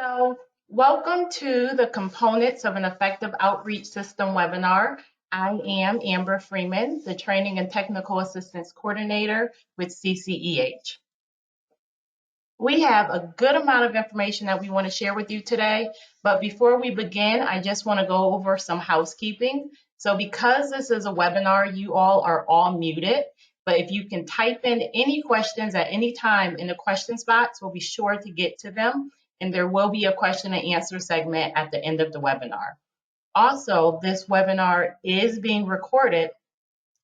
So, welcome to the Components of an Effective Outreach System webinar. I am Amber Freeman, the Training and Technical Assistance Coordinator with CCEH. We have a good amount of information that we want to share with you today, but before we begin, I just want to go over some housekeeping. So because this is a webinar, you all are all muted, but if you can type in any questions at any time in the questions box, we'll be sure to get to them, and there will be a question and answer segment at the end of the webinar. Also, this webinar is being recorded,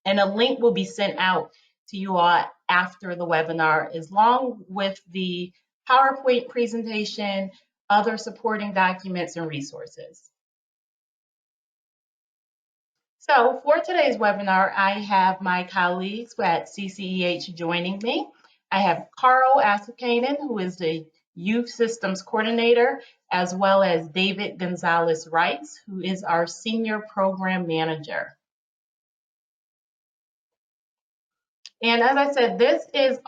and a link will be sent out to you all after the webinar, along with the PowerPoint presentation, other supporting documents, and resources. So for today's webinar, I have my colleagues at CCEH joining me. I have Carl Asakanen, who is the Youth Systems Coordinator, as well as David Gonzalez-Rice, who is our Senior Program Manager. And as I said, this is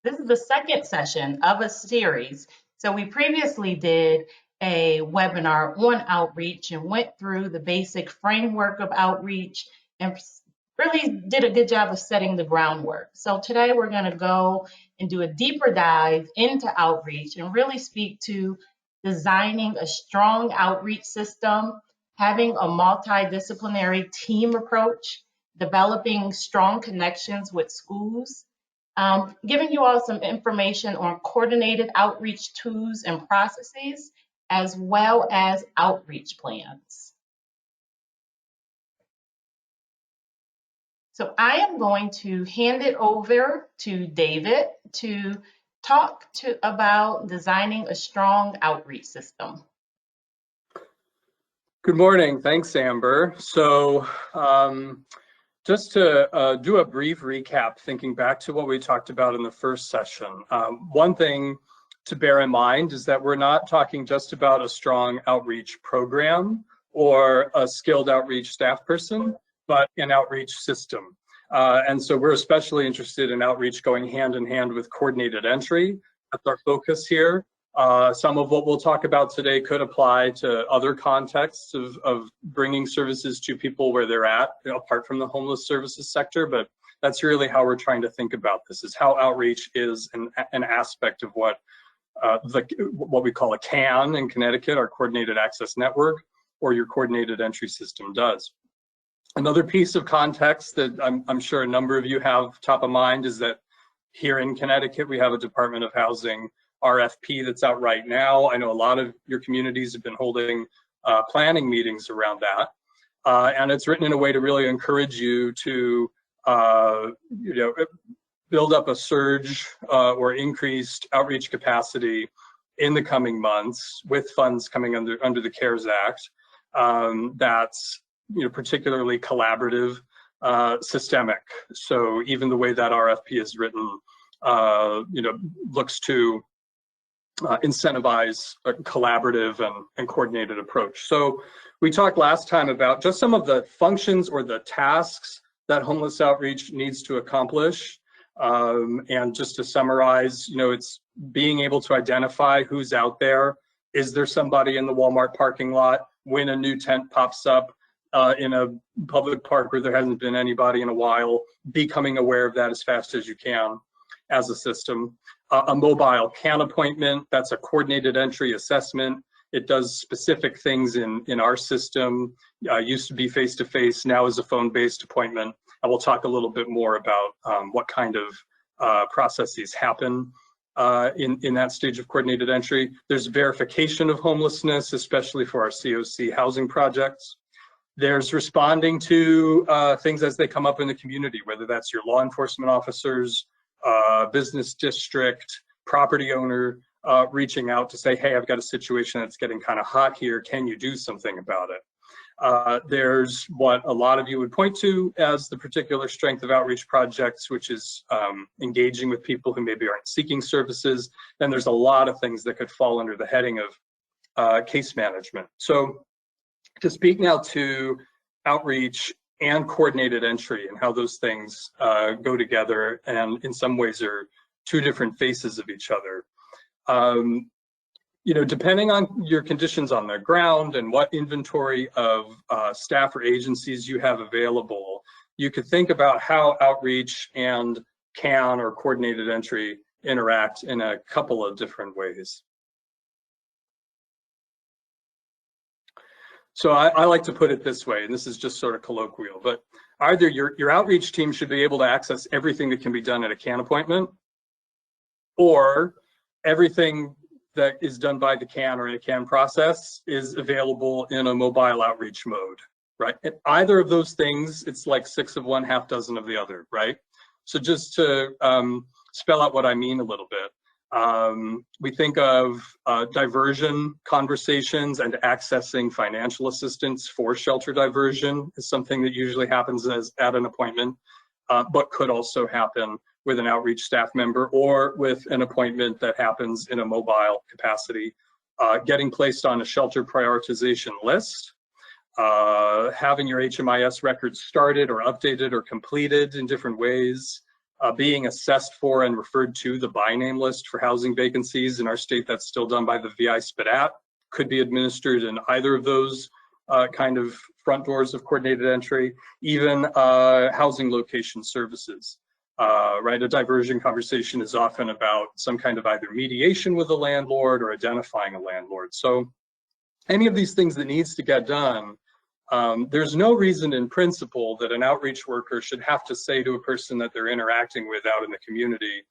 the second session of a series. So we previously did a webinar on outreach and went through the basic framework of outreach and really did a good job of setting the groundwork. So today we're going to go and do a deeper dive into outreach and really speak to designing a strong outreach system, having a multidisciplinary team approach, developing strong connections with schools, giving you all some information on coordinated outreach tools and processes, as well as outreach plans. So I am going to hand it over to David to talk about designing a strong outreach system. Good morning. Thanks, Amber. So just to do a brief recap, thinking back to what we talked about in the first session, one thing to bear in mind is that we're not talking just about a strong outreach program or a skilled outreach staff person, but an outreach system. And so we're especially interested in outreach going hand in hand with coordinated entry. That's our focus here. Some of what we'll talk about today could apply to other contexts of bringing services to people where they're at, apart from the homeless services sector, but that's really how we're trying to think about this, is how outreach is an aspect of what we call a CAN in Connecticut, our Coordinated Access Network, or your coordinated entry system does. Another piece of context that I'm sure a number of you have top of mind is that here in Connecticut, we have a Department of Housing RFP that's out right now. I know a lot of your communities have been holding planning meetings around that. And it's written in a way to really encourage you to build up a surge or increased outreach capacity in the coming months with funds coming under the CARES Act. That's particularly collaborative, systemic. So even the way that RFP is written, looks to incentivize a collaborative and coordinated approach. So we talked last time about just some of the functions or the tasks that homeless outreach needs to accomplish. And just to summarize, it's being able to identify who's out there. Is there somebody in the Walmart parking lot when a new tent pops up in a public park where there hasn't been anybody in a while? Becoming aware of that as fast as you can as a system. A mobile CAN appointment, that's a coordinated entry assessment. It does specific things in our system. Used to be face-to-face, now is a phone-based appointment. And we'll talk a little bit more about what kind of processes happen in that stage of coordinated entry. There's verification of homelessness, especially for our COC housing projects. There's responding to things as they come up in the community, whether that's your law enforcement officers, business district, property owner, reaching out to say, hey, I've got a situation that's getting kind of hot here. Can you do something about it? There's what a lot of you would point to as the particular strength of outreach projects, which is engaging with people who maybe aren't seeking services. Then there's a lot of things that could fall under the heading of case management. So to speak now to outreach and coordinated entry and how those things go together and in some ways are two different faces of each other. depending on your conditions on the ground and what inventory of staff or agencies you have available, you could think about how outreach and CAN or coordinated entry interact in a couple of different ways. So I like to put it this way, and this is just sort of colloquial, but either your outreach team should be able to access everything that can be done at a CAN appointment, or everything that is done by the CAN or in a CAN process is available in a mobile outreach mode, right? And either of those things, it's like 6 of one, half dozen of the other, right? So just to spell out what I mean a little bit, we think of diversion conversations and accessing financial assistance for shelter diversion is something that usually happens at an appointment, but could also happen with an outreach staff member or with an appointment that happens in a mobile capacity. Getting placed on a shelter prioritization list, having your HMIS records started or updated or completed in different ways, being assessed for and referred to the by name list for housing vacancies. In our state, that's still done by the VI SPDAT. Could be administered in either of those kind of front doors of coordinated entry, even housing location services. Right, a diversion conversation is often about some kind of either mediation with a landlord or identifying a landlord. So any of these things that needs to get done, there's no reason in principle that an outreach worker should have to say to a person that they're interacting with out in the community,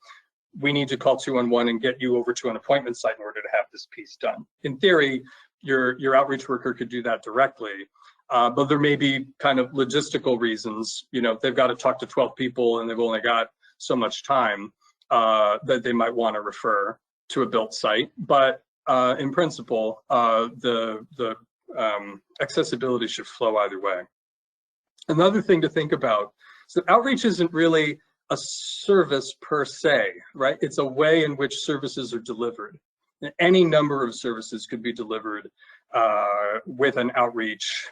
we need to call 211 and get you over to an appointment site in order to have this piece done. In theory, your outreach worker could do that directly, but there may be kind of logistical reasons. They've got to talk to 12 people and they've only got so much time that they might want to refer to a built site. But in principle, the accessibility should flow either way. Another thing to think about is that outreach isn't really a service per se, right? It's a way in which services are delivered. Any number of services could be delivered with an outreach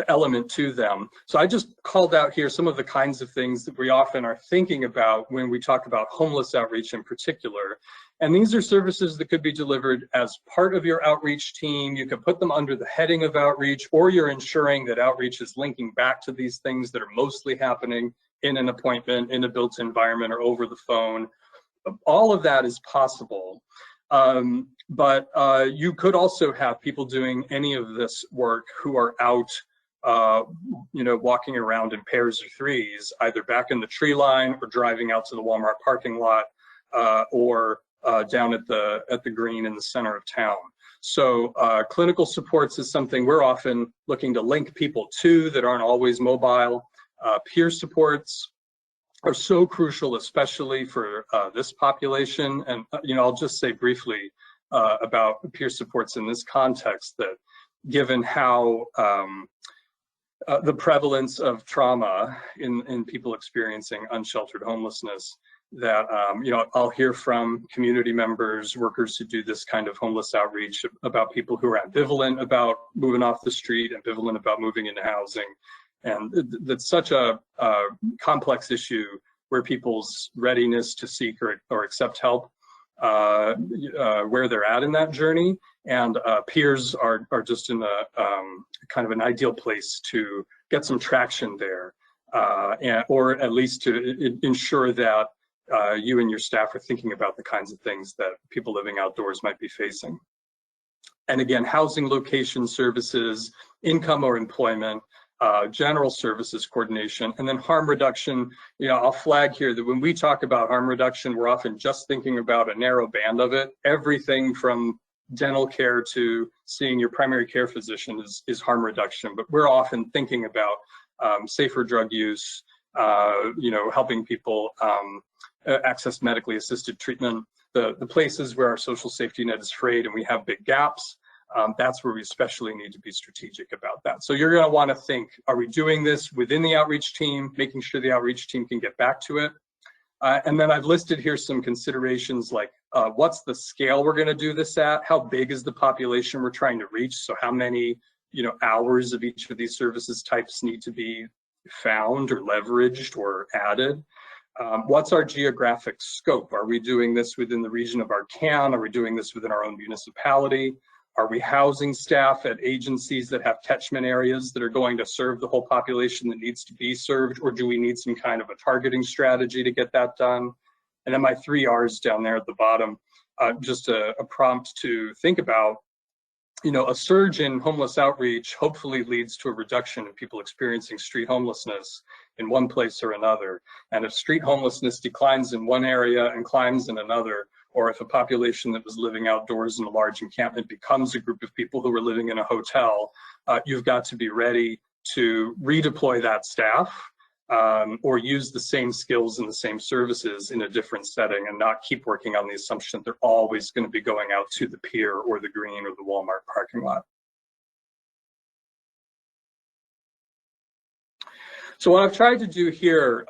element to them. So I just called out here some of the kinds of things that we often are thinking about when we talk about homeless outreach in particular. And these are services that could be delivered as part of your outreach team. You could put them under the heading of outreach, or you're ensuring that outreach is linking back to these things that are mostly happening in an appointment, in a built environment, or over the phone. All of that is possible. But you could also have people doing any of this work who are out, walking around in pairs or threes, either back in the tree line or driving out to the Walmart parking lot, or down at the green in the center of town. So clinical supports is something we're often looking to link people to that aren't always mobile. Peer supports are so crucial, especially for this population. And I'll just say briefly about peer supports in this context, that given how the prevalence of trauma in people experiencing unsheltered homelessness, that I'll hear from community members, workers who do this kind of homeless outreach about people who are ambivalent about moving off the street, ambivalent about moving into housing. And that's such a complex issue where people's readiness to seek or accept help, where they're at in that journey. And peers are just in a kind of an ideal place to get some traction there, or at least to ensure that you and your staff are thinking about the kinds of things that people living outdoors might be facing. And again, housing location services, income or employment, general services coordination, and then harm reduction. I'll flag here that when we talk about harm reduction, we're often just thinking about a narrow band of it. Everything from dental care to seeing your primary care physician is harm reduction, but we're often thinking about safer drug use, helping people access medically assisted treatment, the places where our social safety net is frayed and we have big gaps. That's where we especially need to be strategic about that. So you're going to want to think, are we doing this within the outreach team, making sure the outreach team can get back to it? And then I've listed here some considerations like what's the scale we're going to do this at? How big is the population we're trying to reach? So how many hours of each of these services types need to be found or leveraged or added? What's our geographic scope? Are we doing this within the region of our CAN? Are we doing this within our own municipality? Are we housing staff at agencies that have catchment areas that are going to serve the whole population that needs to be served? Or do we need some kind of a targeting strategy to get that done? And then my 3 R's down there at the bottom, just a prompt to think about. A surge in homeless outreach hopefully leads to a reduction in people experiencing street homelessness in one place or another. And if street homelessness declines in one area and climbs in another, or if a population that was living outdoors in a large encampment becomes a group of people who are living in a hotel, you've got to be ready to redeploy that staff or use the same skills and the same services in a different setting, and not keep working on the assumption that they're always going to be going out to the pier or the green or the Walmart parking lot. So what I've tried to do here,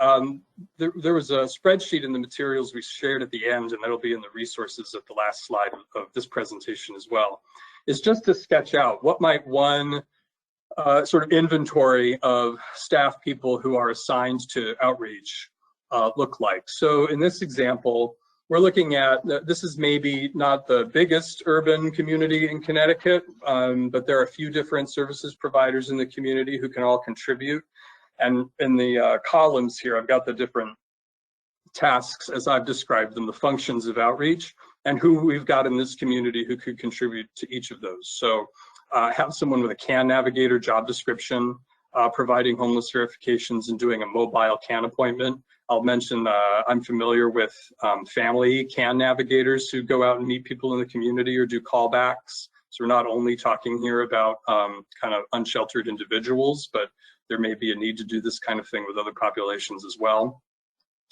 there was a spreadsheet in the materials we shared at the end, and that'll be in the resources at the last slide of this presentation as well, is just to sketch out what might one sort of inventory of staff people who are assigned to outreach look like. So in this example, we're looking at, this is maybe not the biggest urban community in Connecticut, but there are a few different services providers in the community who can all contribute. And in the columns here, I've got the different tasks as I've described them, the functions of outreach, and who we've got in this community who could contribute to each of those. So have someone with a CAN navigator job description, providing homeless verifications and doing a mobile CAN appointment. I'll mention I'm familiar with family CAN navigators who go out and meet people in the community or do callbacks. So we're not only talking here about kind of unsheltered individuals, but there may be a need to do this kind of thing with other populations as well.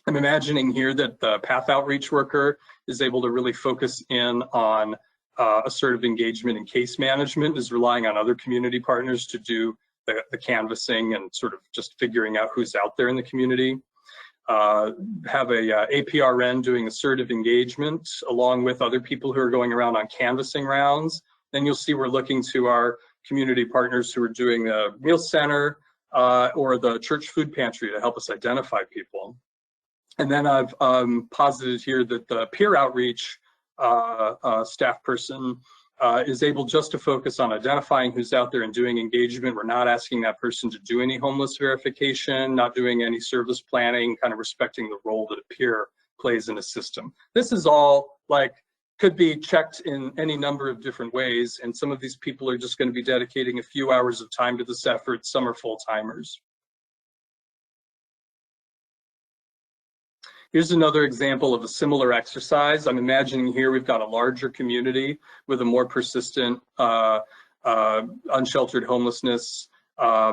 I'm imagining here that the path outreach worker is able to really focus in on assertive engagement and case management, is relying on other community partners to do the canvassing and sort of just figuring out who's out there in the community. Have a APRN doing assertive engagement along with other people who are going around on canvassing rounds. Then you'll see we're looking to our community partners who are doing the meal center or the church food pantry to help us identify people. And then I've posited here that the peer outreach staff person is able just to focus on identifying who's out there and doing engagement. We're not asking that person to do any homeless verification, not doing any service planning, kind of respecting the role that a peer plays in a system. This is all like could be checked in any number of different ways, and some of these people are just going to be dedicating a few hours of time to this effort. Some are full-timers. Here's another example of a similar exercise. I'm imagining here we've got a larger community with a more persistent unsheltered homelessness,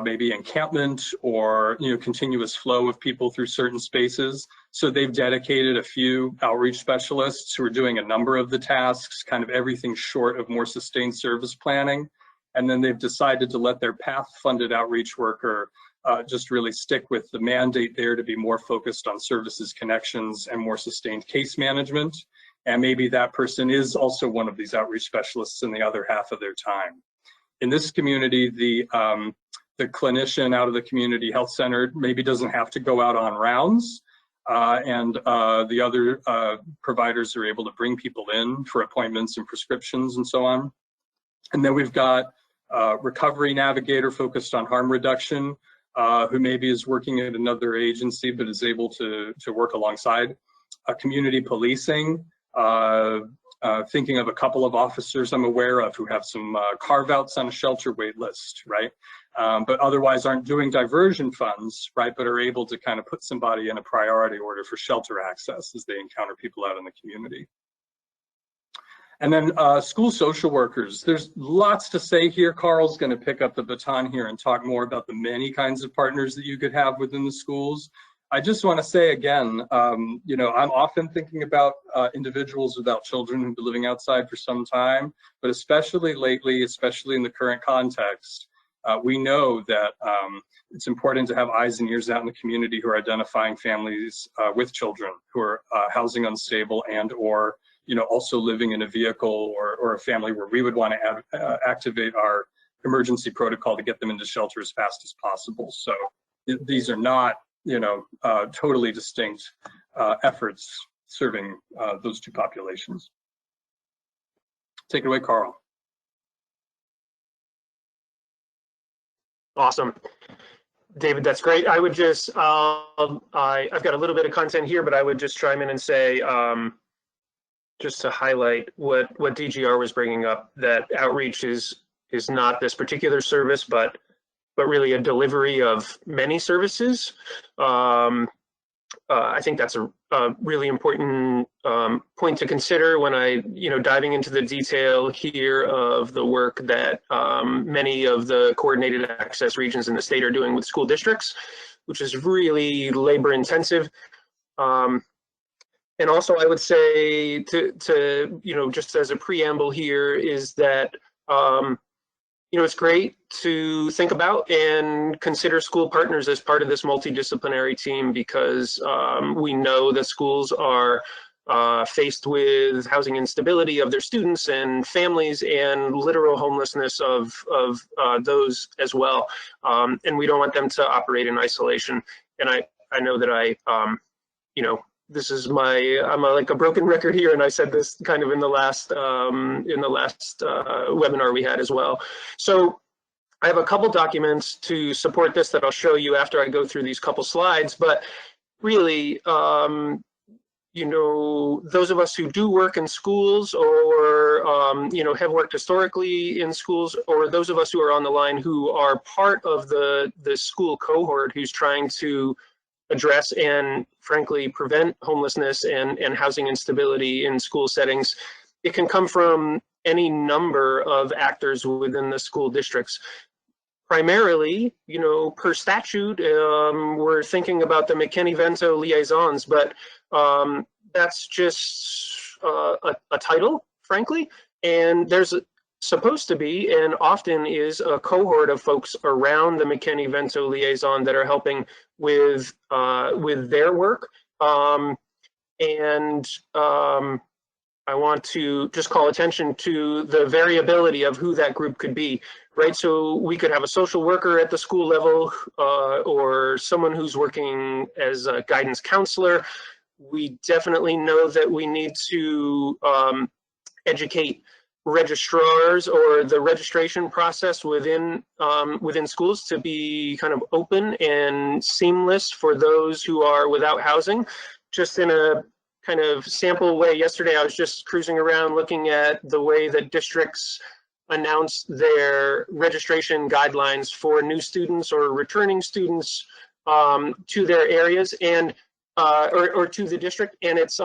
maybe encampment or continuous flow of people through certain spaces. So they've dedicated a few outreach specialists who are doing a number of the tasks, kind of everything short of more sustained service planning. And then they've decided to let their PATH-funded outreach worker just really stick with the mandate there to be more focused on services connections and more sustained case management. And maybe that person is also one of these outreach specialists in the other half of their time. In this community, the clinician out of the community health center maybe doesn't have to go out on rounds, and the other providers are able to bring people in for appointments and prescriptions and so on. And then we've got a recovery navigator focused on harm reduction, who maybe is working at another agency but is able to work alongside. Community policing, thinking of a couple of officers I'm aware of who have some carve-outs on a shelter wait list, right? But otherwise aren't doing diversion funds, right? But are able to kind of put somebody in a priority order for shelter access as they encounter people out in the community. And then school social workers. There's lots to say here. Carl's going to pick up the baton here and talk more about the many kinds of partners that you could have within the schools. I just want to say again, I'm often thinking about individuals without children who've been living outside for some time, but especially lately, especially in the current context, we know that it's important to have eyes and ears out in the community who are identifying families with children who are housing unstable and or also living in a vehicle or a family where we would want to activate our emergency protocol to get them into shelter as fast as possible. So these are not totally distinct efforts serving those two populations. Take it away, Carl. Awesome. David, that's great. I would just, I've got a little bit of content here, but I would just chime in and say, just to highlight what DGR was bringing up, that outreach is not this particular service, but really a delivery of many services. I think that's a really important point to consider when diving into the detail here of the work that many of the coordinated access regions in the state are doing with school districts, which is really labor intensive. And also I would say to just as a preamble here is that, it's great to think about and consider school partners as part of this multidisciplinary team, because we know that schools are faced with housing instability of their students and families and literal homelessness of those as well. And we don't want them to operate in isolation. And I know that this is I'm like a broken record here, and I said this kind of in the last webinar we had as well. So I have a couple documents to support this that I'll show you after I go through these couple slides. But really, those of us who do work in schools or have worked historically in schools, or those of us who are on the line who are part of the school cohort who's trying to address and frankly prevent homelessness and housing instability in school settings, it can come from any number of actors within the school districts. Primarily, per statute, we're thinking about the McKinney-Vento liaisons, but that's just a title, frankly, and there's supposed to be and often is a cohort of folks around the McKinney-Vento liaison that are helping with their work. I want to just call attention to the variability of who that group could be, right? So we could have a social worker at the school level or someone who's working as a guidance counselor. We definitely know that we need to educate registrars or the registration process within schools to be kind of open and seamless for those who are without housing. Just in a kind of sample way, yesterday I was just cruising around looking at the way that districts announce their registration guidelines for new students or returning students to their areas and or to the district, and it's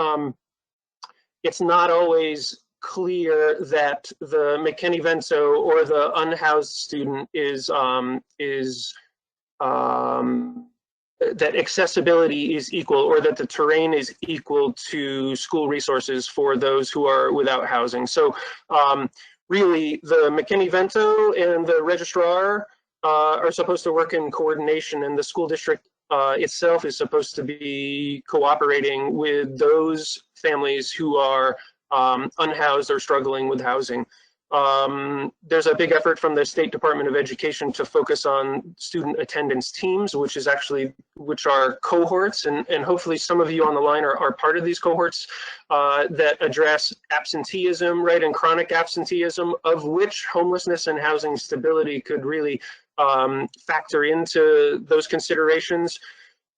not always clear that the McKinney-Vento or the unhoused student is that accessibility is equal, or that the terrain is equal to school resources for those who are without housing. So really, the McKinney-Vento and the registrar are supposed to work in coordination, and the school district itself is supposed to be cooperating with those families who are unhoused or struggling with housing. There's a big effort from the State Department of Education to focus on student attendance teams, which are cohorts, and hopefully some of you on the line are part of these cohorts that address absenteeism, right, and chronic absenteeism, of which homelessness and housing stability could really factor into those considerations.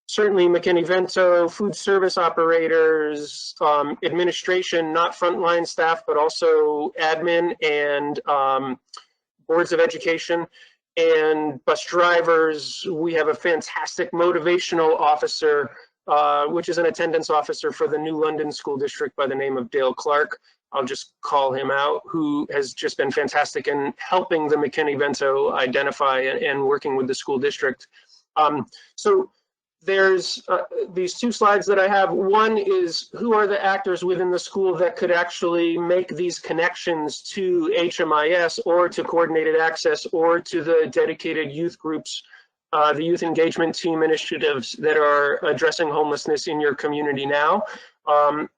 Certainly McKinney-Vento, food service operators, administration, not frontline staff, but also admin and boards of education, and bus drivers. We have a fantastic motivational officer, which is an attendance officer for the New London School District by the name of Dale Clark. I'll just call him out, who has just been fantastic in helping the McKinney-Vento identify and working with the school district. So there's these two slides that I have. One is who are the actors within the school that could actually make these connections to HMIS or to coordinated access or to the dedicated youth groups, the youth engagement team initiatives that are addressing homelessness in your community now.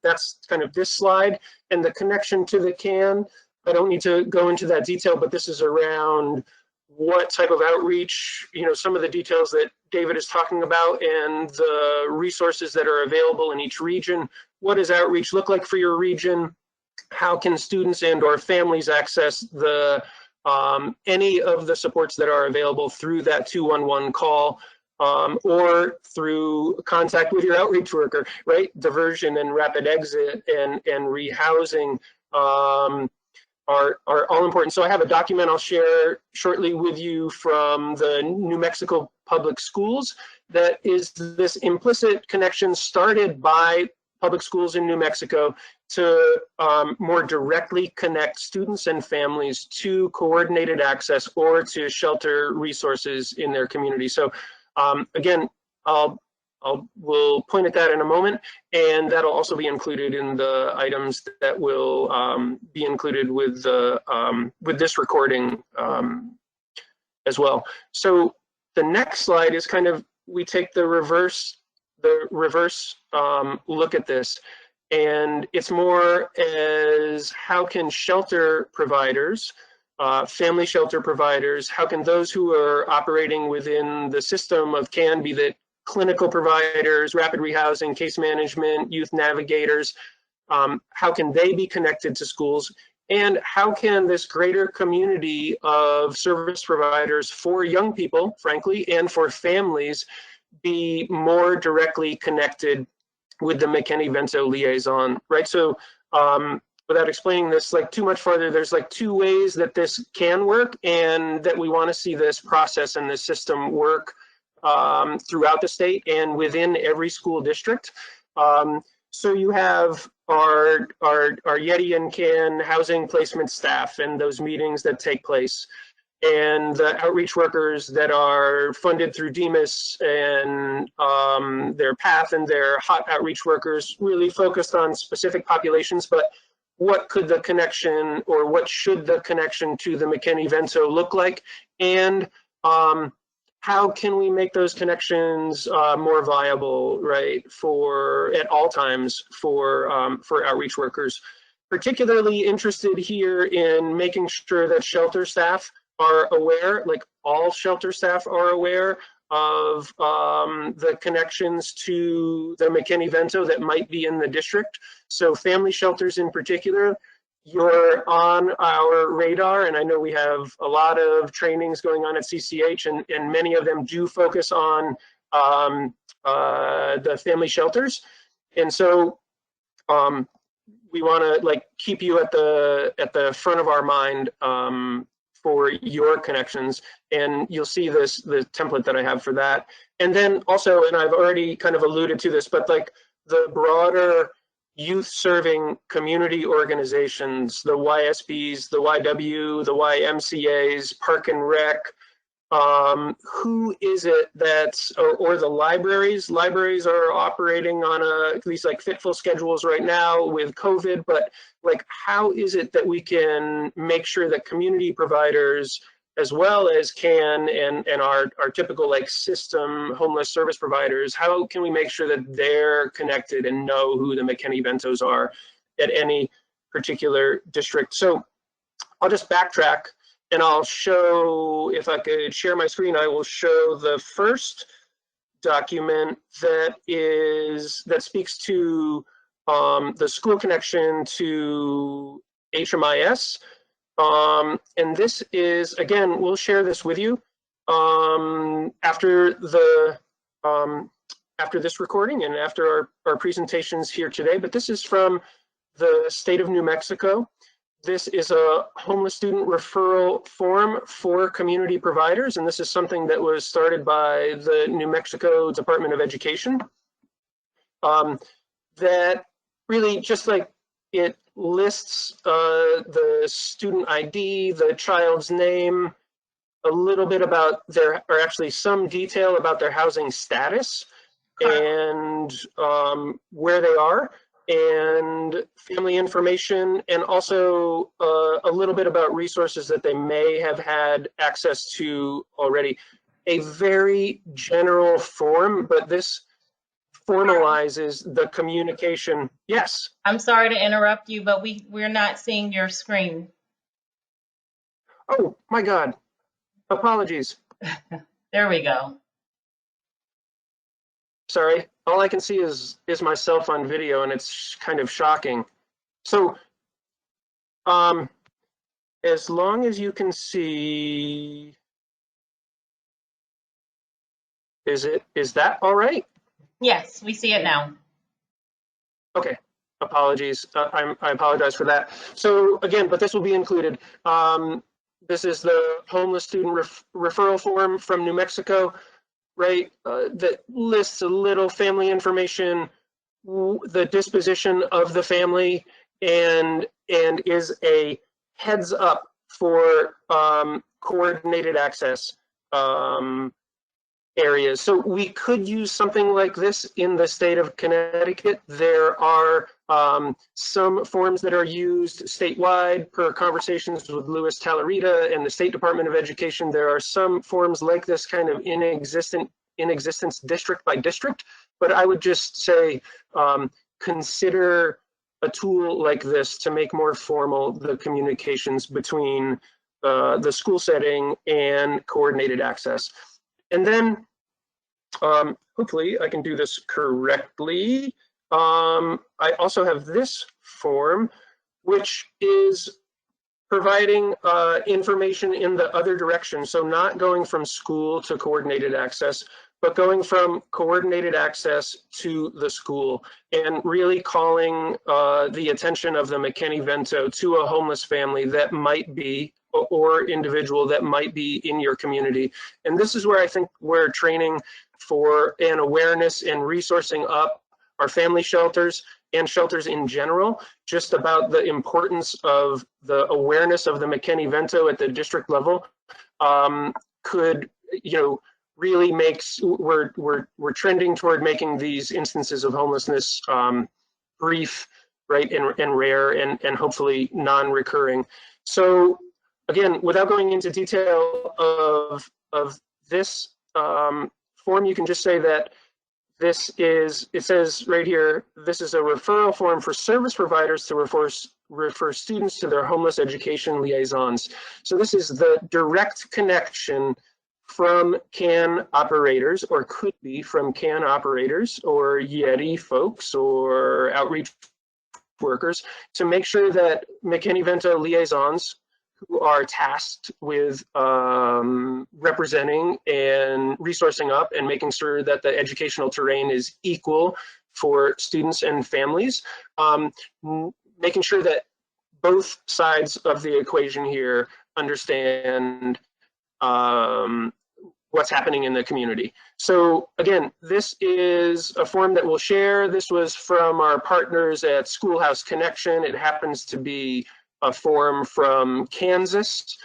That's kind of this slide, and the connection to the CAN. I don't need to go into that detail, but this is around what type of outreach, some of the details David is talking about and the resources that are available in each region. What does outreach look like for your region? How can students and or families access the any of the supports that are available through that 211 call, or through contact with your outreach worker, right? Diversion and rapid exit and rehousing are all important. So I have a document I'll share shortly with you from the New Mexico Public Schools that is this implicit connection started by public schools in New Mexico to more directly connect students and families to coordinated access or to shelter resources in their community. So again, we'll point at that in a moment, and that'll also be included in the items that will be included with the with this recording as well. So the next slide is kind of, we take the reverse look at this, and it's more as how can shelter providers, family shelter providers, how can those who are operating within the system of CAN, be that clinical providers, rapid rehousing, case management, youth navigators, how can they be connected to schools? And how can this greater community of service providers for young people, frankly, and for families be more directly connected with the McKinney-Vento liaison, right? So without explaining this like too much further, there's like two ways that this can work and that we want to see this process and this system work throughout the state and within every school district. So you have our Yeti and CAN housing placement staff and those meetings that take place, and the outreach workers that are funded through DEMIS and their PATH and their HOT outreach workers really focused on specific populations, but what could the connection or what should the connection to the McKinney-Vento look like? And how can we make those connections more viable, right, for at all times for outreach workers? Particularly interested here in making sure that shelter staff are aware, like all shelter staff are aware of the connections to the McKinney-Vento that might be in the district. So family shelters in particular, you're on our radar, and I know we have a lot of trainings going on at CCH, and many of them do focus on the family shelters. And so we want to like keep you at the front of our mind for your connections, and you'll see the template that I have for that. And then also, and I've already kind of alluded to this, but like the broader youth serving community organizations, the YSBs, the YW, the YMCAs, Park and Rec, who is it that's, or the libraries are operating on these like fitful schedules right now with COVID, but like how is it that we can make sure that community providers as well as CAN and our typical like system homeless service providers, how can we make sure that they're connected and know who the McKinney-Ventos are at any particular district? So I'll just backtrack and I'll show, if I could share my screen, I will show the first document that speaks to the school connection to HMIS. And this is, again, we'll share this with you after this recording and after our presentations here today, but this is from the state of New Mexico. This is a homeless student referral form for community providers, and this is something that was started by the New Mexico Department of Education. That really just like it lists the student ID, the child's name, a little bit about or actually some detail about their housing status and where they are, and family information, and also a little bit about resources that they may have had access to already. A very general form, but this formalizes the communication. Yes. I'm sorry to interrupt you, but we're not seeing your screen. Oh my God. Apologies. There we go. Sorry, all I can see is myself on video, and it's kind of shocking. So, as long as you can see, is that all right? Yes, we see it now. Okay, apologies. I apologize for that. So again, but this will be included. This is the homeless student referral form from New Mexico, right? That lists a little family information, the disposition of the family, and is a heads up for coordinated access areas. So we could use something like this in the state of Connecticut. There are some forms that are used statewide per conversations with Louis Talarita and the State Department of Education. There are some forms like this kind of in existence district by district, but I would just say consider a tool like this to make more formal the communications between the school setting and coordinated access. And then hopefully I can do this correctly. I also have this form, which is providing information in the other direction. So not going from school to coordinated access, but going from coordinated access to the school, and really calling the attention of the McKinney-Vento to a homeless family that might be, or individual that might be in your community. And this is where I think we're training for an awareness and resourcing up our family shelters and shelters in general, just about the importance of the awareness of the McKinney-Vento at the district level could, really makes, we're trending toward making these instances of homelessness brief, right, and rare, and hopefully non-recurring. So again, without going into detail of this form, you can just say that this is, it says right here, this is a referral form for service providers to refer students to their homeless education liaisons. So this is the direct connection from CAN operators, or could be from CAN operators or Yeti folks or outreach workers, to make sure that McKinney-Vento liaisons who are tasked with representing and resourcing up and making sure that the educational terrain is equal for students and families, making sure that both sides of the equation here understand what's happening in the community. So again, this is a form that we'll share. This was from our partners at Schoolhouse Connection. It happens to be a form from Kansas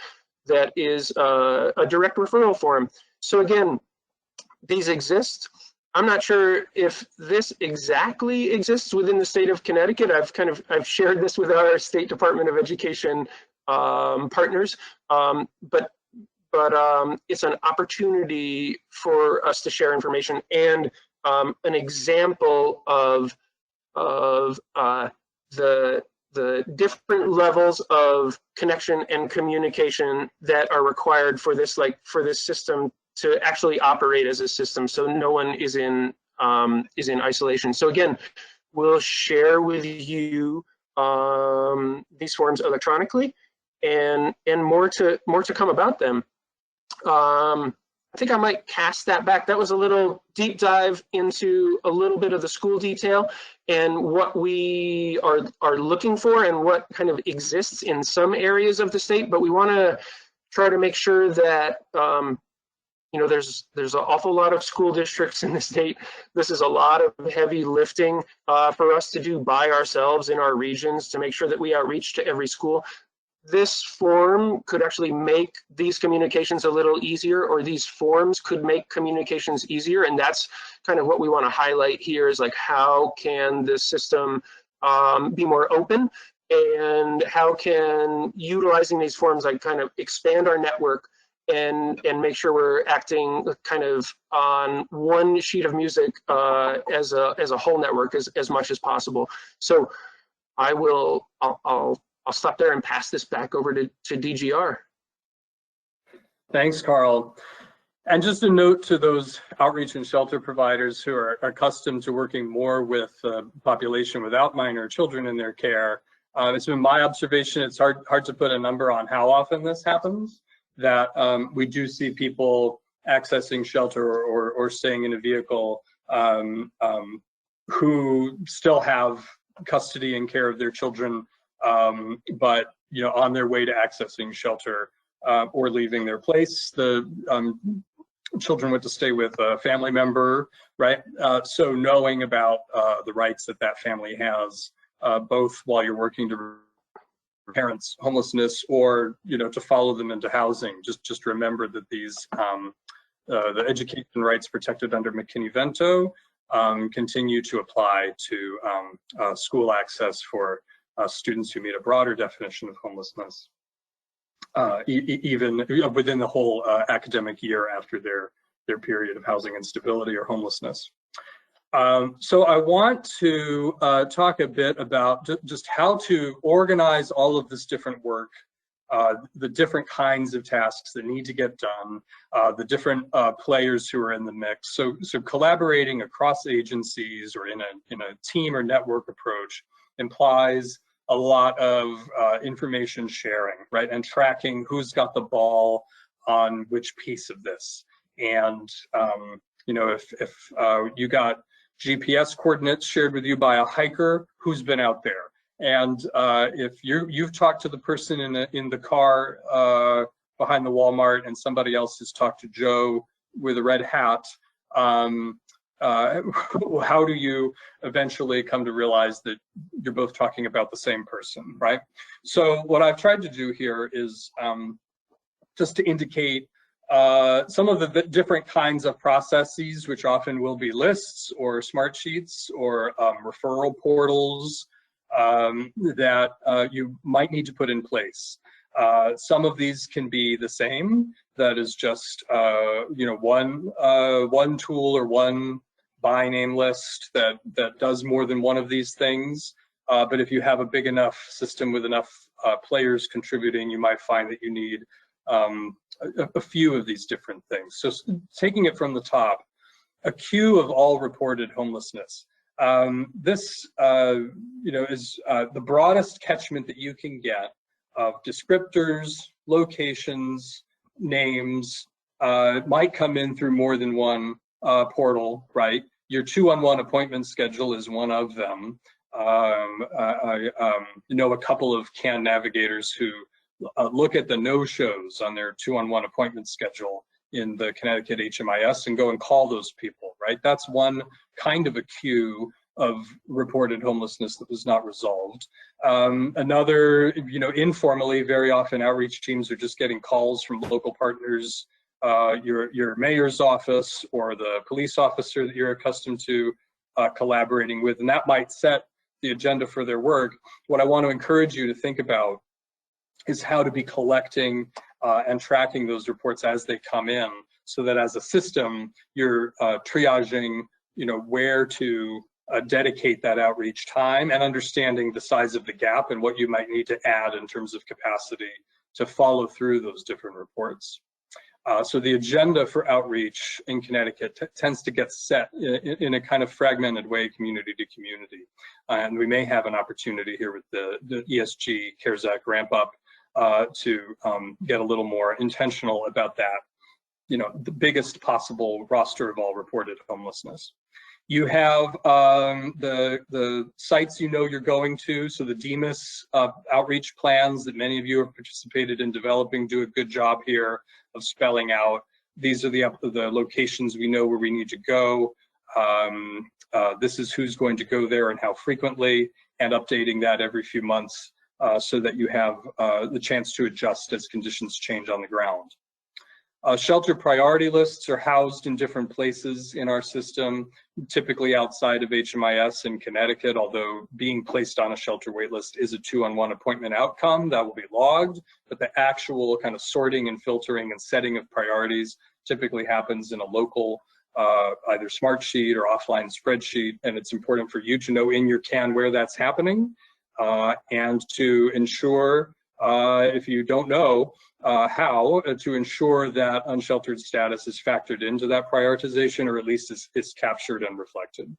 that is a direct referral form. So again, these exist. I'm not sure if this exactly exists within the state of Connecticut. I've shared this with our State Department of Education partners, but it's an opportunity for us to share information and an example of the different levels of connection and communication that are required for this, for this system to actually operate as a system, so no one is in isolation. So again, we'll share with you these forms electronically, and more to come about them. I think I might cast that back. That was a little deep dive into a little bit of the school detail and what we are looking for and what kind of exists in some areas of the state. But we want to try to make sure that there's an awful lot of school districts in the state. This is a lot of heavy lifting for us to do by ourselves in our regions to make sure that we outreach to every school. This form could actually make these communications a little easier, or these forms could make communications easier. And that's kind of what we want to highlight here, is like, how can the system be more open, and how can utilizing these forms like kind of expand our network and make sure we're acting kind of on one sheet of music as a whole network as much as possible. So I'll stop there and pass this back over to DGR. Thanks, Carl. And just a note to those outreach and shelter providers who are accustomed to working more with the population without minor children in their care. It's been my observation, it's hard to put a number on how often this happens, that we do see people accessing shelter or staying in a vehicle who still have custody and care of their children, but on their way to accessing shelter or leaving their place. The children went to stay with a family member, right? So knowing about the rights that family has, both while you're working to parents' homelessness or to follow them into housing. Just remember that these the education rights protected under McKinney-Vento continue to apply to school access for students who meet a broader definition of homelessness, even within the whole academic year after their period of housing instability or homelessness. So I want to talk a bit about just how to organize all of this different work, the different kinds of tasks that need to get done, the different players who are in the mix. So collaborating across agencies or in a team or network approach implies a lot of information sharing, right? And tracking who's got the ball on which piece of this. And if you got GPS coordinates shared with you by a hiker, who's been out there? And if you've talked to the person in the car behind the Walmart and somebody else has talked to Joe with a red hat, how do you eventually come to realize that you're both talking about the same person, right? So what I've tried to do here is just to indicate some of the different kinds of processes, which often will be lists or smart sheets or referral portals that you might need to put in place. Some of these can be the same. That is just one tool or one by name list that does more than one of these things. But if you have a big enough system with enough players contributing, you might find that you need a few of these different things. So taking it from the top, a queue of all reported homelessness. This is the broadest catchment that you can get of descriptors, locations, names. Might come in through more than one portal, right? Your 2-on-1 appointment schedule is one of them. I know a couple of CAN navigators who look at the no-shows on their 2-on-1 appointment schedule in the Connecticut HMIS and go and call those people, right? That's one kind of a queue of reported homelessness that was not resolved. Another, informally, very often outreach teams are just getting calls from local partners, your mayor's office or the police officer that you're accustomed to collaborating with, and that might set the agenda for their work. What I want to encourage you to think about is how to be collecting and tracking those reports as they come in, so that as a system, you're triaging, where to dedicate that outreach time and understanding the size of the gap and what you might need to add in terms of capacity to follow through those different reports. So the agenda for outreach in Connecticut tends to get set in a kind of fragmented way, community to community. And we may have an opportunity here with the ESG CARES Act ramp up to get a little more intentional about that, the biggest possible roster of all reported homelessness. You have the sites you're going to, so the DEMIS outreach plans that many of you have participated in developing do a good job here of spelling out, these are the locations we know where we need to go. This is who's going to go there and how frequently, and updating that every few months so that you have the chance to adjust as conditions change on the ground. Shelter priority lists are housed in different places in our system, typically outside of HMIS in Connecticut, although being placed on a shelter wait list is a 2-on-1 appointment outcome that will be logged, but the actual kind of sorting and filtering and setting of priorities typically happens in a local either Smartsheet or offline spreadsheet, and it's important for you to know in your CAN where that's happening and to ensure if you don't know how to ensure that unsheltered status is factored into that prioritization, or at least is captured and reflected,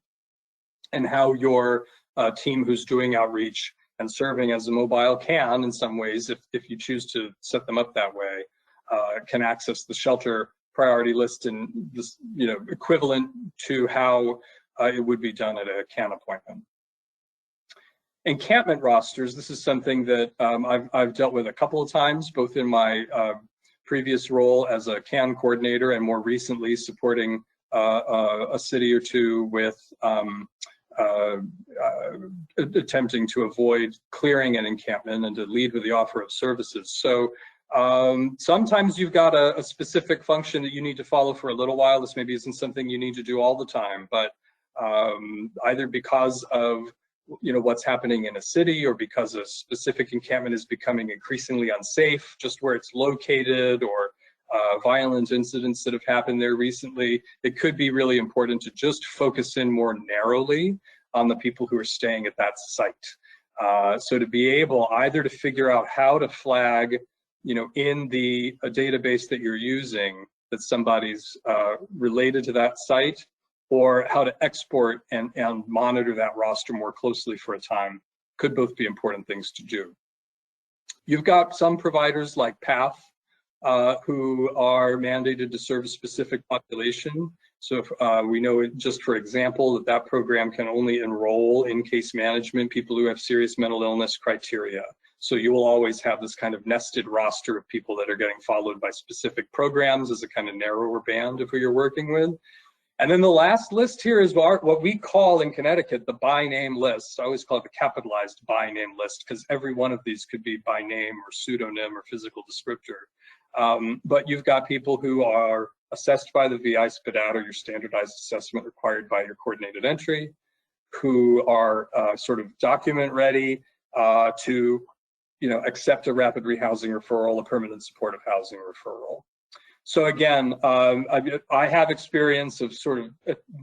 and how your team who's doing outreach and serving as a mobile can, in some ways, if you choose to set them up that way, can access the shelter priority list in this, equivalent to how it would be done at a CAN appointment. Encampment rosters, this is something that I've dealt with a couple of times, both in my previous role as a CAN coordinator and more recently supporting a city or two with attempting to avoid clearing an encampment and to lead with the offer of services. So sometimes you've got a specific function that you need to follow for a little while. This maybe isn't something you need to do all the time, but either because of what's happening in a city, or because a specific encampment is becoming increasingly unsafe just where it's located, or violent incidents that have happened there recently, it could be really important to just focus in more narrowly on the people who are staying at that site. So to be able either to figure out how to flag, in the database that you're using that somebody's related to that site, or how to export and monitor that roster more closely for a time, could both be important things to do. You've got some providers like PATH who are mandated to serve a specific population. So if we know, just for example, that program can only enroll in case management people who have serious mental illness criteria. So you will always have this kind of nested roster of people that are getting followed by specific programs as a kind of narrower band of who you're working with. And then the last list here is what we call in Connecticut the by name list. I always call it the capitalized by name list, because every one of these could be by name or pseudonym or physical descriptor. But you've got people who are assessed by the VI SPDAT, or your standardized assessment required by your coordinated entry, who are sort of document ready to accept a rapid rehousing referral, a permanent supportive housing referral. So again, I have experience of sort of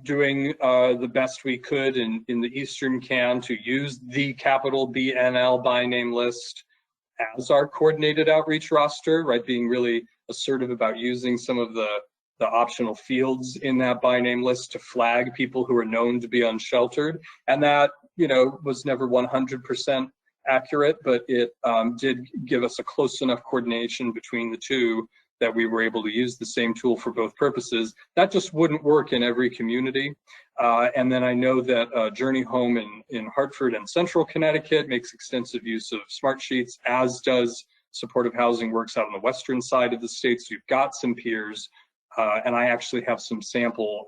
doing the best we could in the Eastern CAN to use the capital BNL by name list as our coordinated outreach roster, right? Being really assertive about using some of the optional fields in that by name list to flag people who are known to be unsheltered. And that, was never 100% accurate, but it did give us a close enough coordination between the two that we were able to use the same tool for both purposes. That just wouldn't work in every community. And then I know that Journey Home in Hartford and Central Connecticut makes extensive use of Smartsheets, as does Supportive Housing Works out on the western side of the state. So you've got some peers, and I actually have some sample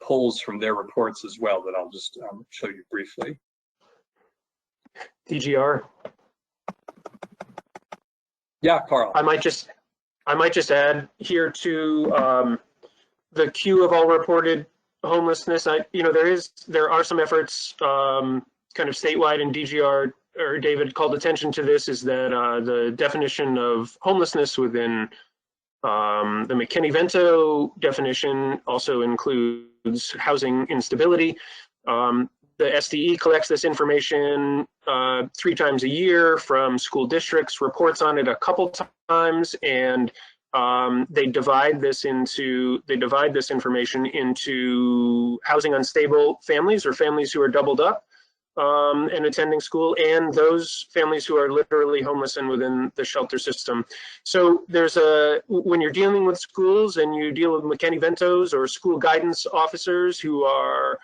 polls from their reports as well that I'll just show you briefly. DGR. Yeah, Carl. I might just add here to the queue of all reported homelessness. There are some efforts kind of statewide, and DGR, or David called attention to this, is that the definition of homelessness within the McKinney-Vento definition also includes housing instability. The SDE collects this information 3 times a year from school districts, reports on it a couple times, and they divide this information into housing unstable families, or families who are doubled up and attending school, and those families who are literally homeless and within the shelter system. So when you're dealing with schools and you deal with McKinney-Ventos or school guidance officers who are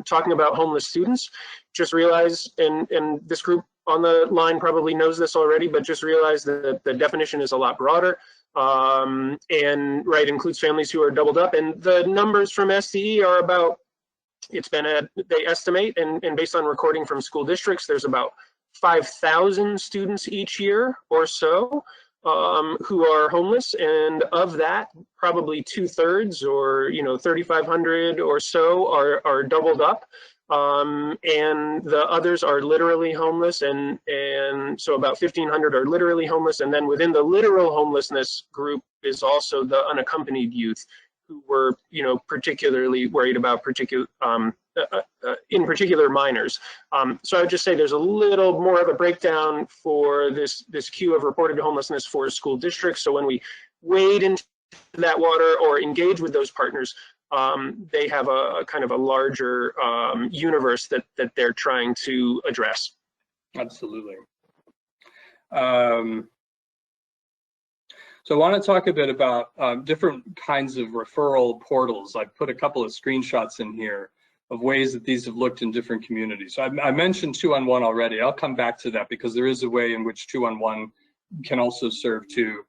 talking about homeless students, just realize, and this group on the line probably knows this already, but just realize that the definition is a lot broader, and includes families who are doubled up. And the numbers from SDE are about, they estimate, and based on recording from school districts, there's about 5,000 students each year or so who are homeless, and of that, probably 2/3, or 3,500 or so are doubled up, and the others are literally homeless, and so about 1,500 are literally homeless. And then within the literal homelessness group is also the unaccompanied youth, who were particularly worried about in particular minors. So I would just say there's a little more of a breakdown for this queue of reported homelessness for school districts. So when we wade into that water or engage with those partners, they have a kind of a larger universe that they're trying to address. Absolutely. So I want to talk a bit about different kinds of referral portals. I've put a couple of screenshots in here of ways that these have looked in different communities. So I mentioned 2-on-1 already. I'll come back to that because there is a way in which 2-on-1 can also serve to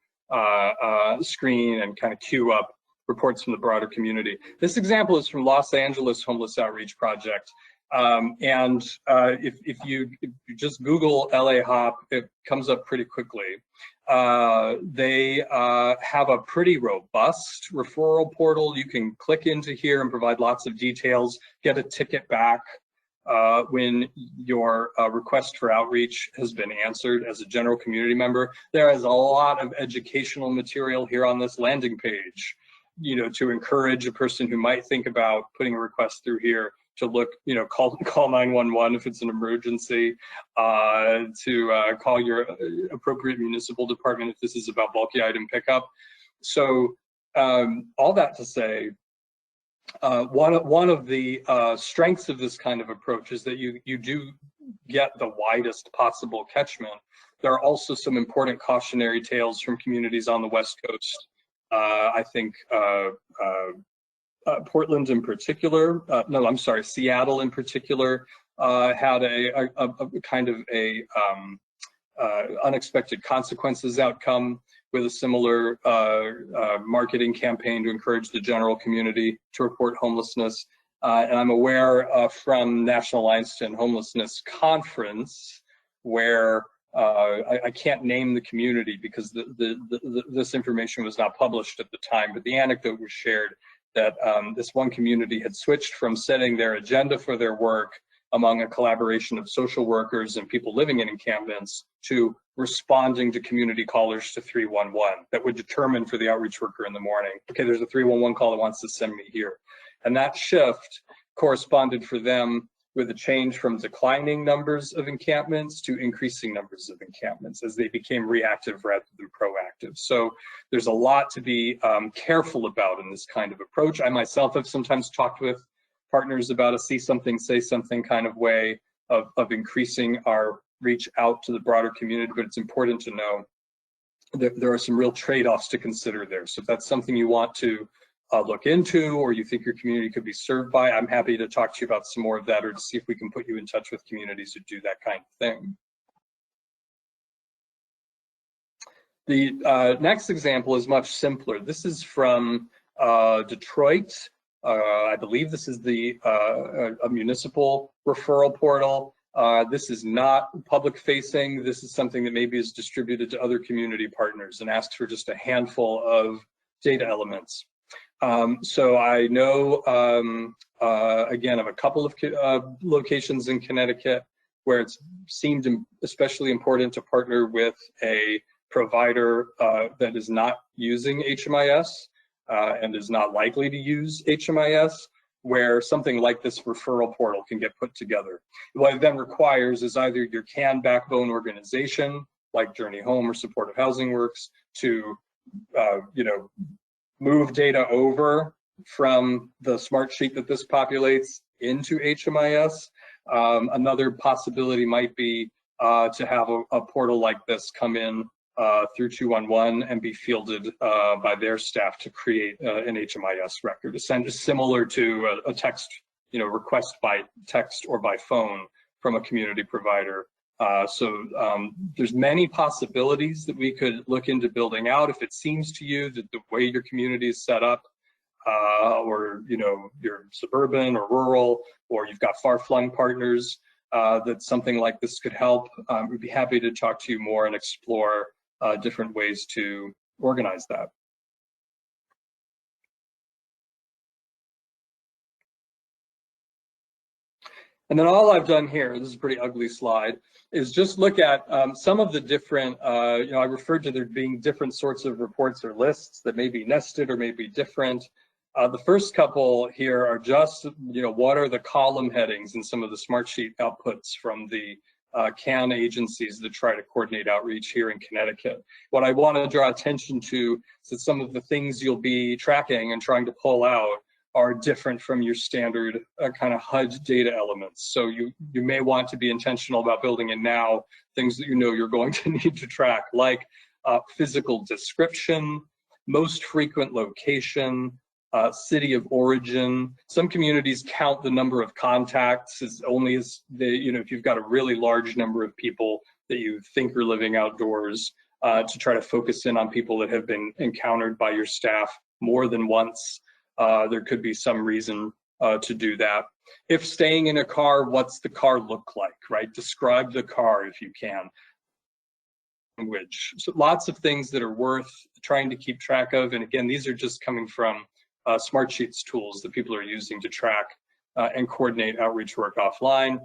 screen and kind of queue up reports from the broader community. This example is from Los Angeles Homeless Outreach Project. If you just Google LA HOP, it comes up pretty quickly. They have a pretty robust referral portal. You can click into here and provide lots of details, get a ticket back when your request for outreach has been answered as a general community member. There is a lot of educational material here on this landing page, you know, to encourage a person who might think about putting a request through here to look, you know, call 911 if it's an emergency, to call your appropriate municipal department if this is about bulky item pickup. So all that to say, one of the strengths of this kind of approach is that you do get the widest possible catchment. There are also some important cautionary tales from communities on the West Coast. I think Portland in particular, no, I'm sorry, Seattle in particular had a kind of a unexpected consequences outcome with a similar marketing campaign to encourage the general community to report homelessness. And I'm aware from National Alliance to End Homelessness Conference, where I can't name the community because this information was not published at the time, but the anecdote was shared that this one community had switched from setting their agenda for their work among a collaboration of social workers and people living in encampments to responding to community callers to 311 that would determine for the outreach worker in the morning, okay, there's a 311 call that wants to send me here. And that shift corresponded for them with a change from declining numbers of encampments to increasing numbers of encampments as they became reactive rather than proactive. So there's a lot to be careful about in this kind of approach. I myself have sometimes talked with partners about a see something, say something kind of way of increasing our reach out to the broader community, but it's important to know that there are some real trade-offs to consider there. So if that's something you want to look into or you think your community could be served by, I'm happy to talk to you about some more of that or to see if we can put you in touch with communities who do that kind of thing. The next example is much simpler. This is from Detroit. I believe this is the a municipal referral portal. This is not public facing. This is something that maybe is distributed to other community partners and asks for just a handful of data elements. So I know, again, of a couple of locations in Connecticut where it's seemed especially important to partner with a provider that is not using HMIS and is not likely to use HMIS, where something like this referral portal can get put together. What it then requires is either your CAN backbone organization, like Journey Home or Supportive Housing Works, to you know, move data over from the Smartsheet that this populates into HMIS. Another possibility might be to have a portal like this come in through 211 and be fielded by their staff to create an HMIS record, essentially similar to a text, you know, request by text or by phone from a community provider. So there's many possibilities that we could look into building out if it seems to you that the way your community is set up, or you know, you're suburban or rural, or you've got far-flung partners, that something like this could help. We'd be happy to talk to you more and explore different ways to organize that. And then all I've done here, this is a pretty ugly slide, is just look at some of the different, you know, I referred to there being different sorts of reports or lists that may be nested or may be different. The first couple here are just, what are the column headings and some of the Smartsheet outputs from the CAN agencies that try to coordinate outreach here in Connecticut. What I want to draw attention to is that some of the things you'll be tracking and trying to pull out are different from your standard kind of HUD data elements. So you may want to be intentional about building in now things that you're going to need to track, like physical description, most frequent location, city of origin. Some communities count the number of contacts as only as if you've got a really large number of people that you think are living outdoors, to try to focus in on people that have been encountered by your staff more than once. There could be some reason to do that. If staying in a car, what's the car look like, right? Describe the car if you can. Language. So lots of things that are worth trying to keep track of. And again, these are just coming from Smartsheets tools that people are using to track and coordinate outreach work offline.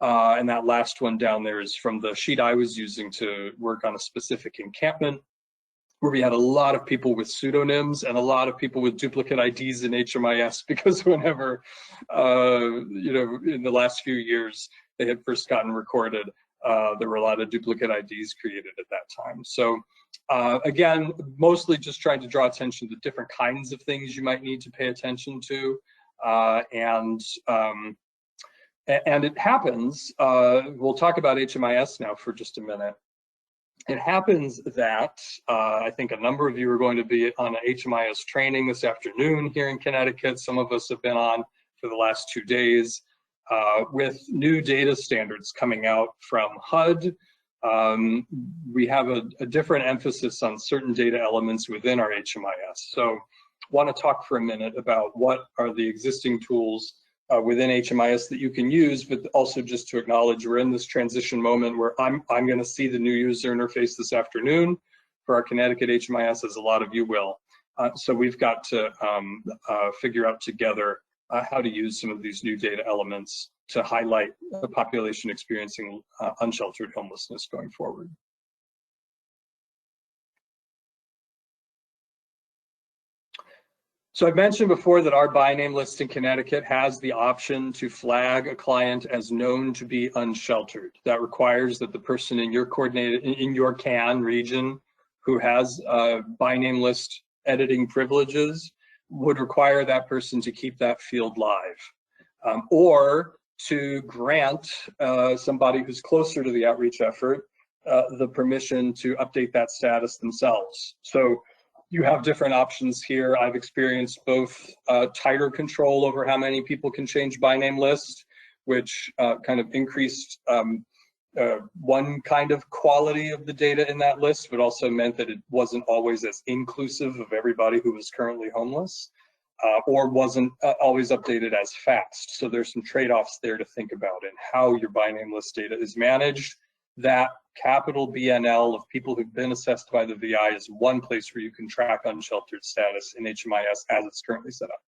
And that last one down there is from the sheet I was using to work on a specific encampment, where we had a lot of people with pseudonyms and a lot of people with duplicate IDs in HMIS, because whenever, in the last few years they had first gotten recorded, there were a lot of duplicate IDs created at that time. So again, mostly just trying to draw attention to different kinds of things you might need to pay attention to. And it happens, we'll talk about HMIS now for just a minute. It happens that I think a number of you are going to be on an HMIS training this afternoon here in Connecticut. Some of us have been on for the last 2 days with new data standards coming out from HUD. We have a different emphasis on certain data elements within our HMIS. So I want to talk for a minute about what are the existing tools within HMIS that you can use, but also just to acknowledge we're in this transition moment where I'm going to see the new user interface this afternoon for our Connecticut HMIS, as a lot of you will. So we've got to figure out together how to use some of these new data elements to highlight the population experiencing unsheltered homelessness going forward. So I've mentioned before that our by name list in Connecticut has the option to flag a client as known to be unsheltered. That requires that the person in your CAN region who has by name list editing privileges would require that person to keep that field live, or to grant somebody who's closer to the outreach effort the permission to update that status themselves. So you have different options here. I've experienced both tighter control over how many people can change by name list, which kind of increased one kind of quality of the data in that list, but also meant that it wasn't always as inclusive of everybody who was currently homeless, or wasn't always updated as fast. So there's some trade-offs there to think about in how your by name list data is managed. That capital BNL of people who've been assessed by the VI is one place where you can track unsheltered status in HMIS as it's currently set up.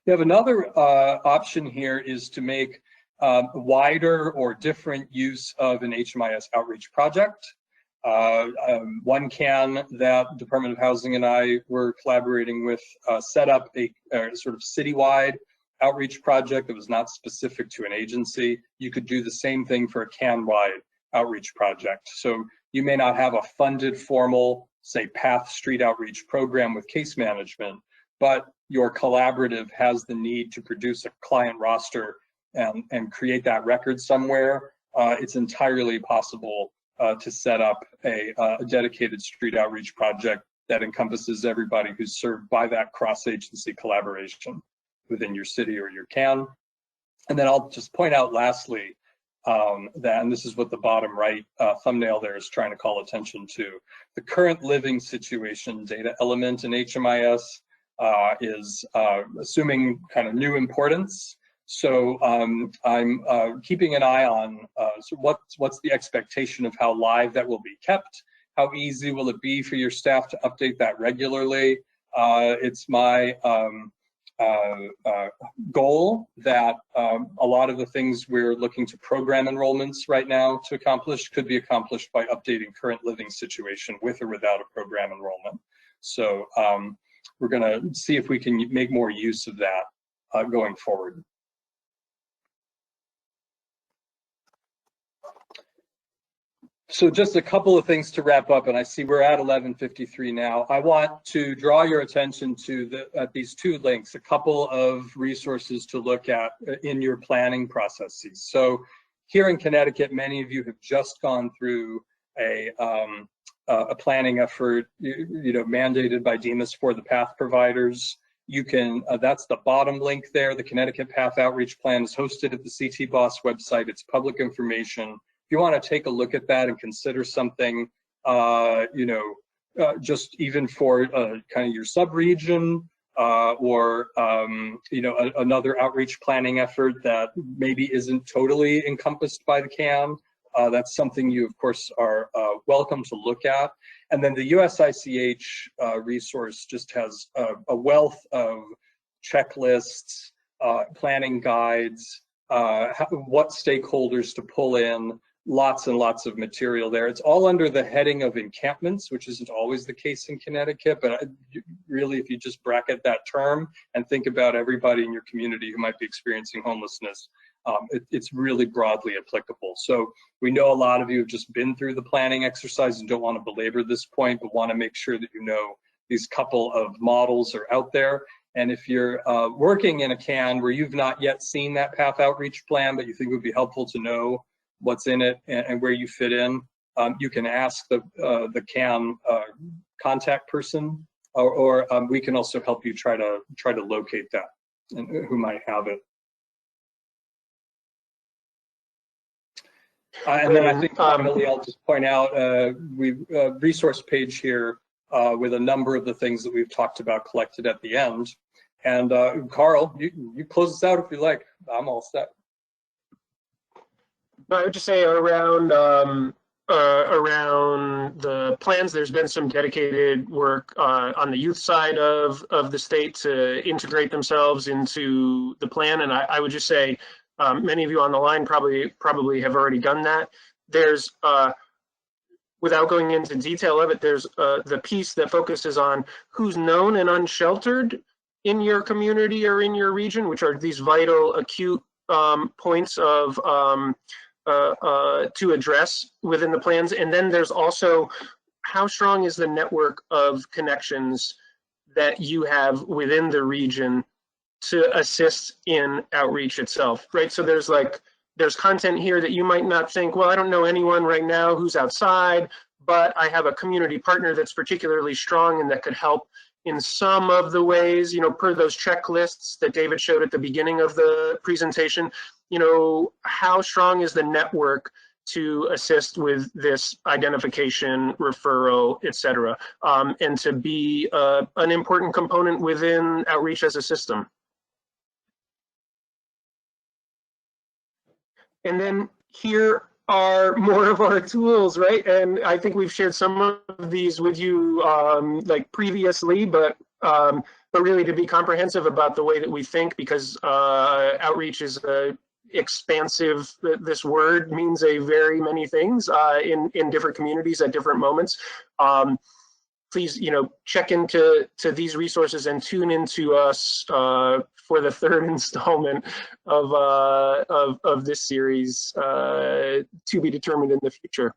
You have another option here is to make wider or different use of an HMIS outreach project. One CAN that Department of Housing and I were collaborating with set up a sort of citywide outreach project that was not specific to an agency. You could do the same thing for a CAN-wide outreach project. So you may not have a funded formal, say, Path Street outreach program with case management, but your collaborative has the need to produce a client roster and create that record somewhere. It's entirely possible to set up a dedicated street outreach project that encompasses everybody who's served by that cross-agency collaboration within your city or your CAN. And then I'll just point out lastly that, and this is what the bottom right thumbnail there is trying to call attention to, the current living situation data element in HMIS is assuming kind of new importance. So I'm keeping an eye on so what's the expectation of how live that will be kept? How easy will it be for your staff to update that regularly? It's my goal that a lot of the things we're looking to program enrollments right now to accomplish could be accomplished by updating current living situation with or without a program enrollment. So we're going to see if we can make more use of that going forward. So just a couple of things to wrap up, and I see we're at 11:53 now. I want to draw your attention to these two links, a couple of resources to look at in your planning processes. So here in Connecticut, many of you have just gone through a planning effort, mandated by DEMAS for the path providers. You can, that's the bottom link there. The Connecticut Path Outreach Plan is hosted at the CT Boss website. It's public information. If you want to take a look at that and consider something, just even for kind of your sub-region or, another outreach planning effort that maybe isn't totally encompassed by the CAN, that's something you, of course, are welcome to look at. And then the USICH resource just has a wealth of checklists, planning guides, what stakeholders to pull in, lots and lots of material there. It's all under the heading of encampments, which isn't always the case in Connecticut, but really, if you just bracket that term and think about everybody in your community who might be experiencing homelessness, it's really broadly applicable. So we know a lot of you have just been through the planning exercise and don't want to belabor this point, but want to make sure that you know these couple of models are out there. And if you're working in a CAN where you've not yet seen that path outreach plan, but you think it would be helpful to know what's in it and where you fit in, you can ask the CAN contact person, or we can also help you try to locate that and who might have it. And then I think finally, I'll just point out we've resource page here with a number of the things that we've talked about collected at the end. And Carl, you close us out if you like. I'm all set. I would just say around the plans, there's been some dedicated work on the youth side of the state to integrate themselves into the plan. And I would just say many of you on the line probably have already done that. There's, without going into detail of it, there's the piece that focuses on who's known and unsheltered in your community or in your region, which are these vital acute points of to address within the plans. And then there's also how strong is the network of connections that you have within the region to assist in outreach itself, right? So there's content here that you might not think, well, I don't know anyone right now who's outside, but I have a community partner that's particularly strong and that could help in some of the ways, per those checklists that David showed at the beginning of the presentation. How strong is the network to assist with this identification, referral, et cetera, and to be an important component within outreach as a system. And then here are more of our tools, right? And I think we've shared some of these with you like previously, but really to be comprehensive about the way that we think, because outreach is expansive. This word means a very many things in different communities at different moments. Please, check into these resources and tune into us for the third installment of this series to be determined in the future.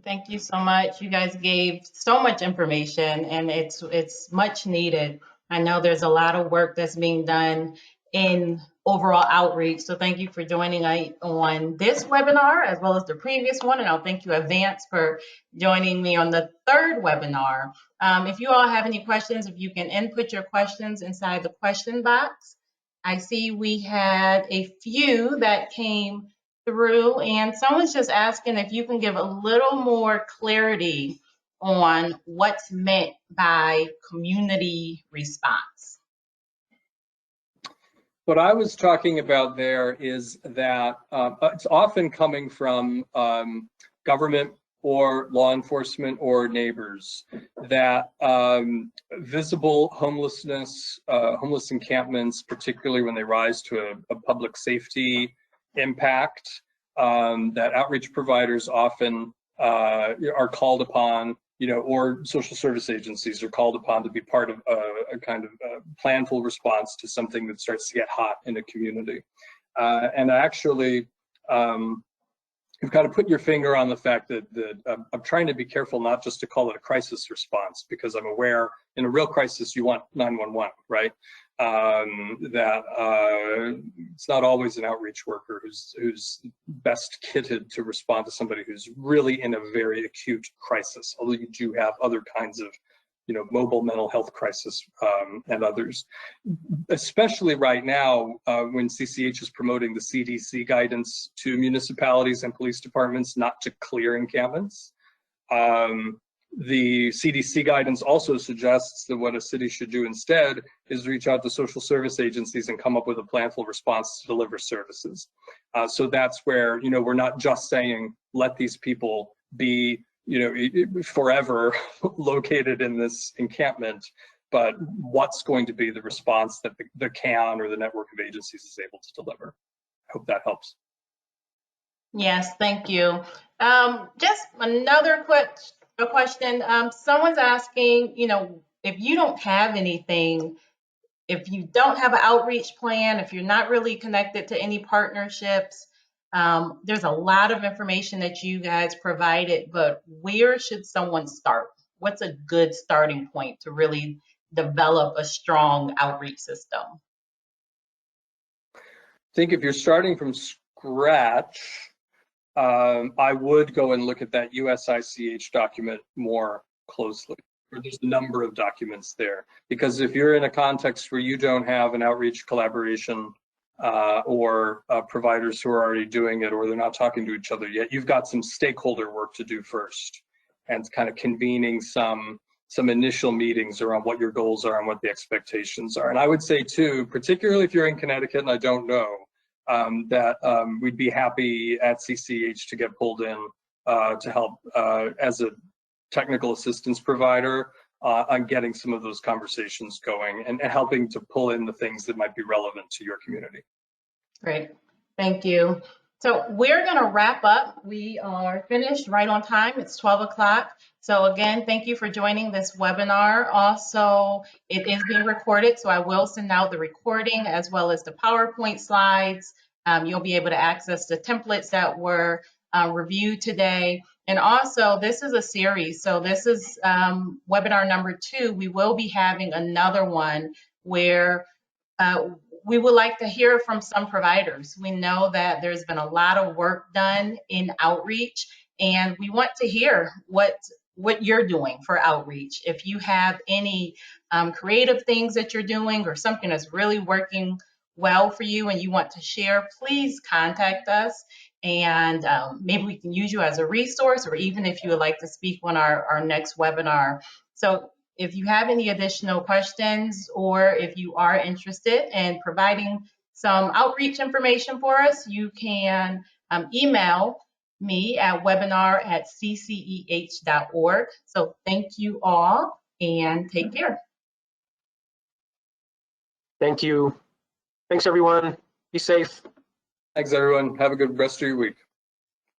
Thank you so much. You guys gave so much information, and it's much needed. I know there's a lot of work that's being done in overall outreach. So thank you for joining on this webinar as well as the previous one. And I'll thank you Advance for joining me on the third webinar. If you all have any questions, if you can input your questions inside the question box. I see we had a few that came through, and someone's just asking if you can give a little more clarity on what's meant by community response. What I was talking about there is that it's often coming from government or law enforcement or neighbors, that visible homelessness, homeless encampments, particularly when they rise to a public safety impact, that outreach providers often are called upon or social service agencies are called upon to be part of a kind of planful response to something that starts to get hot in a community. And actually, you've got to put your finger on the fact that I'm trying to be careful not just to call it a crisis response, because I'm aware in a real crisis you want 911, right? That it's not always an outreach worker who's best kitted to respond to somebody who's really in a very acute crisis, although you do have other kinds of mobile mental health crisis and others. Especially right now, when CCH is promoting the CDC guidance to municipalities and police departments not to clear encampments. The CDC guidance also suggests that what a city should do instead is reach out to social service agencies and come up with a planful response to deliver services. So that's where, we're not just saying, let these people be forever located in this encampment, but what's going to be the response that the CAN or the network of agencies is able to deliver. I hope that helps. Yes, thank you. Just another quick question. Someone's asking, if you don't have anything, if you don't have an outreach plan, if you're not really connected to any partnerships, there's a lot of information that you guys provided, but where should someone start? What's a good starting point to really develop a strong outreach system? I think if you're starting from scratch, I would go and look at that USICH document more closely. There's a number of documents there, because if you're in a context where you don't have an outreach collaboration or providers who are already doing it, or they're not talking to each other yet, you've got some stakeholder work to do first, and kind of convening some initial meetings around what your goals are and what the expectations are. And I would say too, particularly if you're in Connecticut, and I don't know, that we'd be happy at CCH to get pulled in to help as a technical assistance provider on getting some of those conversations going and helping to pull in the things that might be relevant to your community. Great, thank you. So we're going to wrap up. We are finished right on time. It's 12 o'clock. So again, thank you for joining this webinar. Also, it is being recorded, so I will send out the recording as well as the PowerPoint slides. You'll be able to access the templates that were reviewed today. And also, this is a series. So this is webinar number 2. We will be having another one where we would like to hear from some providers. We know that there's been a lot of work done in outreach, and we want to hear what you're doing for outreach. If you have any creative things that you're doing or something that's really working well for you and you want to share, please contact us, and maybe we can use you as a resource, or even if you would like to speak on our next webinar. So if you have any additional questions, or if you are interested in providing some outreach information for us, you can email me at webinar@cceh.org. So thank you all, and take care. Thank you. Thanks, everyone. Be safe. Thanks, everyone. Have a good rest of your week.